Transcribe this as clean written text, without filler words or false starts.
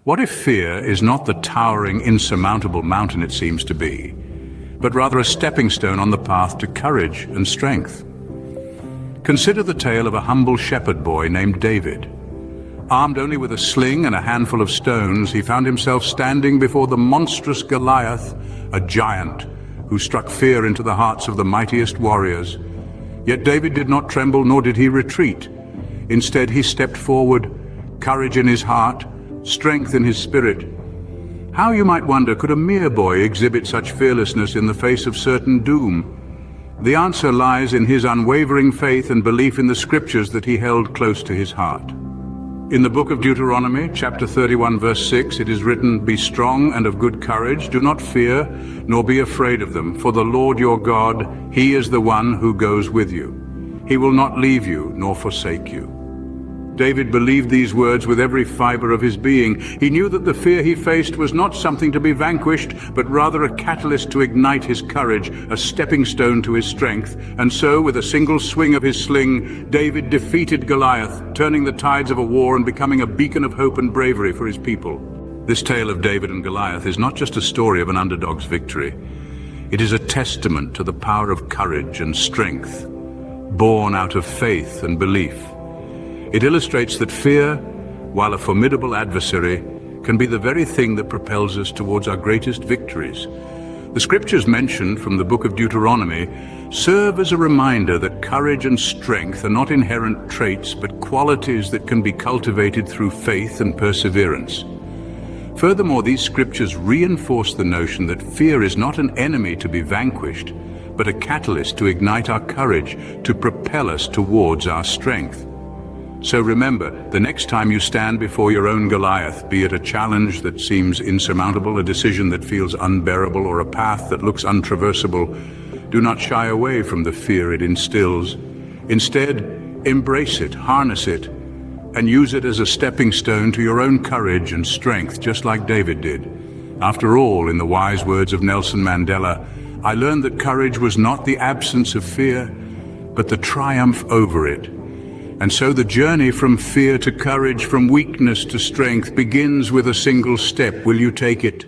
What if fear is not the towering, insurmountable mountain it seems to be, but rather a stepping stone on the path to courage and strength? Consider the tale of a humble shepherd boy named David. Armed only with a sling and a handful of stones, he found himself standing before the monstrous Goliath, a giant who struck fear into the hearts of the mightiest warriors. Yet David did not tremble, nor did he retreat. Instead, he stepped forward, courage in his heart, strength in his spirit. How, you might wonder, could a mere boy exhibit such fearlessness in the face of certain doom? The answer lies in his unwavering faith and belief in the scriptures that he held close to his heart. In the book of Deuteronomy, chapter 31, verse 6, it is written, "Be strong and of good courage, do not fear, nor be afraid of them, for the Lord your God, He is the one who goes with you. He will not leave you nor forsake you." David believed these words with every fiber of his being. He knew that the fear he faced was not something to be vanquished, but rather a catalyst to ignite his courage, a stepping stone to his strength. And so, with a single swing of his sling, David defeated Goliath, turning the tides of a war and becoming a beacon of hope and bravery for his people. This tale of David and Goliath is not just a story of an underdog's victory. It is a testament to the power of courage and strength, born out of faith and belief. It illustrates that fear, while a formidable adversary, can be the very thing that propels us towards our greatest victories. The scriptures mentioned from the book of Deuteronomy serve as a reminder that courage and strength are not inherent traits, but qualities that can be cultivated through faith and perseverance. Furthermore, these scriptures reinforce the notion that fear is not an enemy to be vanquished, but a catalyst to ignite our courage, to propel us towards our strength. So remember, the next time you stand before your own Goliath, be it a challenge that seems insurmountable, a decision that feels unbearable, or a path that looks untraversable, do not shy away from the fear it instills. Instead, embrace it, harness it, and use it as a stepping stone to your own courage and strength, just like David did. After all, in the wise words of Nelson Mandela, I learned that courage was not the absence of fear, but the triumph over it. And so the journey from fear to courage, from weakness to strength, begins with a single step. Will you take it?